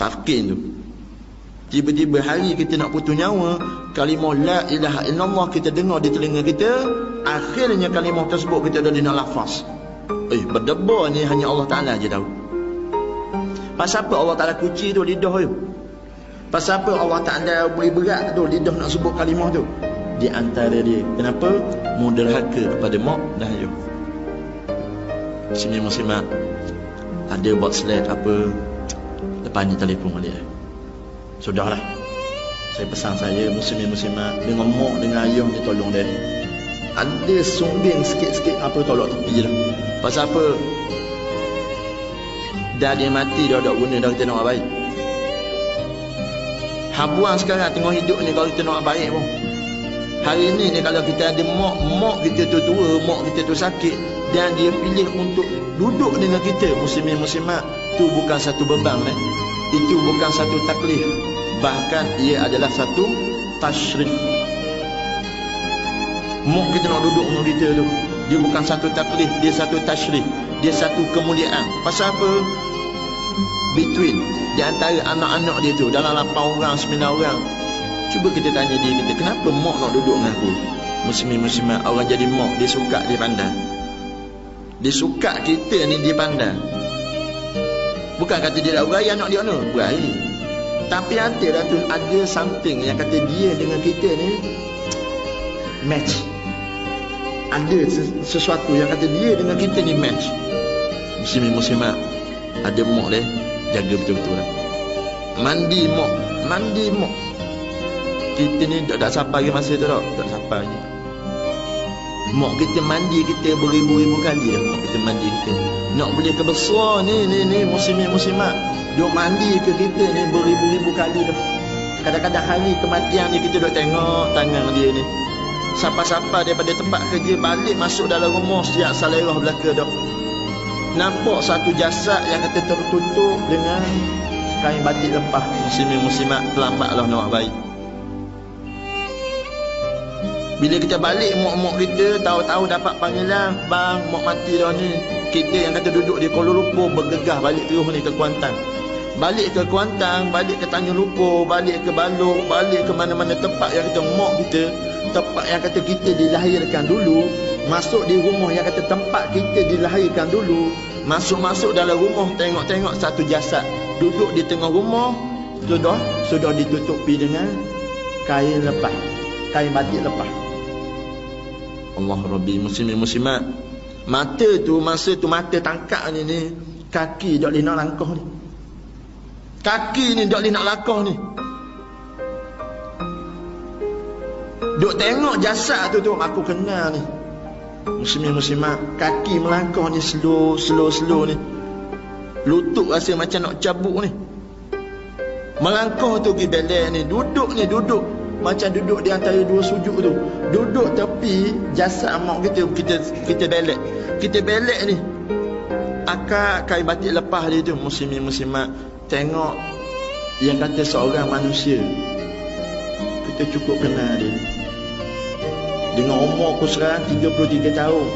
Tafkin tu. Tiba-tiba hari kita nak putus nyawa, kalimah la ilaha illallah kita dengar di telinga kita, akhirnya kalimah tersebut kita dah nak lafaz. Berdebar ni hanya Allah Ta'ala je tahu. Pasal apa Allah Ta'ala kunci tu lidah tu? Pasal apa Allah Ta'ala beri berat tu lidah nak sebut kalimah tu? Di antara dia, kenapa? Muderhaka kepada mak dan ayah. Sini muslimat, ada buat slide apa, lepas ni telefon balik. Sudahlah, saya pesan saya muslimat dengan mak dengan ayah dia tolong dia. Ada sumbing sikit-sikit apa tolak tepi je lah. Pasal apa? Dah dia mati dah tak guna dah kita nak baik. Habuang sekarang tengok hidup ni kalau kita nak baik pun. Hari ni kalau kita ada mak kita tu tua, mak kita tu sakit dan dia pilih untuk duduk dengan kita, muslimin-muslimat, tu bukan satu beban itu bukan satu taklif, bahkan ia adalah satu tashrif. Mak kita nak duduk dengan kita tu, dia bukan satu taklif, dia satu tashrif, dia satu kemuliaan. Pasal apa? Between di antara anak-anak dia tu, dalam 8 orang 9 orang, cuba kita tanya dia kita, kenapa mak nak duduk dengan aku? Muslimin-muslimat, orang jadi mak dia suka, dia pandai. Dia suka kita ni, dia pandai. Bukan kata dia tak berai anak dia ni, berai. Tapi ada something yang kata dia dengan kita ni match. Ada sesuatu yang kata dia dengan kita ni match. Muslimin-muslimat, ada mak dia jaga betul-betul lah. Mandi mak. Kita ni tak sampai lagi masa tu tak. Tak sampai lagi. Mak kita mandi kita beribu-ribu kali dah. Mak kita mandi kita. Nak boleh ke besar ni muslimin-muslimat, duk mandi ke kita ni beribu-ribu kali dah. Kadang-kadang hari kematian ni kita duk tengok tangan dia ni. Siapa-siapa daripada tempat kerja balik masuk dalam rumah siap salerah belaka dah. Nampak satu jasad yang kata tertutup dengan kain batik lepah. Muslimin-muslimat, terlambatlah nak baik. Bila kita balik, mak-mak kita tahu-tahu dapat panggilan, bang, mak mati dah ni. Kita yang kata duduk di Kuala Lumpur bergegah balik terus ni ke Kuantan. Balik ke Kuantan, balik ke Tanjung Lumpur, balik ke Balok, balik ke mana-mana tempat yang kata mak kita, tempat yang kata kita dilahirkan dulu. Masuk di rumah yang kata tempat kita dilahirkan dulu. Masuk-masuk dalam rumah, tengok-tengok satu jasad duduk di tengah rumah, sudah ditutupi dengan kain lepas, kain batik lepas. Allah Rabbi, muslimin-muslimat, mata tu, masa tu mata tangkap ni, kaki tak boleh nak langkah ni. Kaki ni tak boleh nak langkah ni. Duk tengok jasad tu aku kenal ni. Muslimin-muslimat, kaki melangkah ni slow ni. Lutut rasa macam nak cabut ni. Melangkah tu pergi belek ni, duduk macam duduk di antara dua sujud tu. Duduk tepi jasad mak kita belek. Kita belek ni. Akak kain batik lepas dia tu, muslimin-muslimat, tengok yang kata seorang manusia, kita cukup kenal dia. Dengan umur aku sekarang 33 tahun,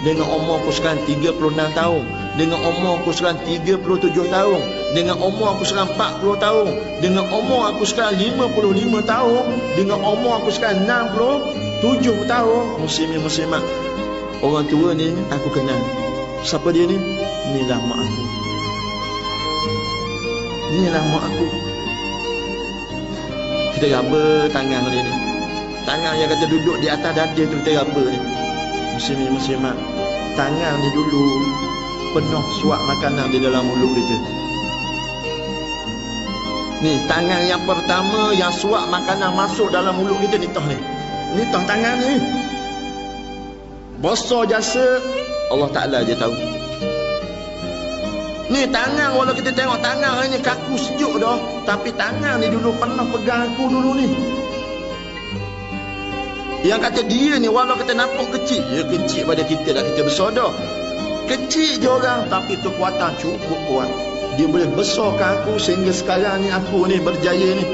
dengan umur aku sekarang 36 tahun, dengan umur aku sekarang 37 tahun, dengan umur aku sekarang 40 tahun, dengan umur aku sekarang 55 tahun, dengan umur aku sekarang 67 tahun. Muslimin muslimat, orang tua ni aku kenal. Siapa dia ni? Inilah mak aku. Inilah mak aku. Kita raba tangan dia ni. Tangan yang kata duduk di atas dada tu kita raba ni. Muslimin muslimat, tangan ni dulu penuh suap makanan di dalam mulut kita. Ni tangan yang pertama yang suap makanan masuk dalam mulut kita ni tah ni. Ni tah tangan ni. Besar jasa Allah Ta'ala je tahu. Ni tangan, walau kita tengok tangan ni kaku sejuk dah, tapi tangan ni dulu pernah pegang aku dulu ni. Yang kata dia ni walau kita nampak kecil, dia kecil pada kita dah, kita besar dah. Kecil je orang, tapi kekuatan cukup kuat. Dia boleh besarkan aku sehingga sekarang ni aku ni berjaya ni.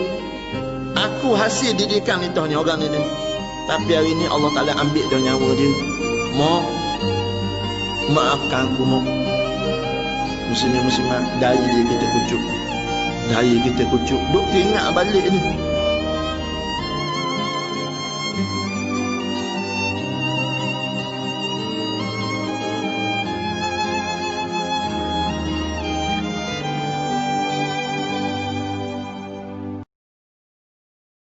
Aku hasil didikan ni tah ni orang ni. Tapi hari ni Allah Ta'ala ambil dah nyawa dia. Mak, maafkan aku mak. Muslimin muslimat, dari dia kita kucuk. Daya kita kucuk. Duk teringat balik ni.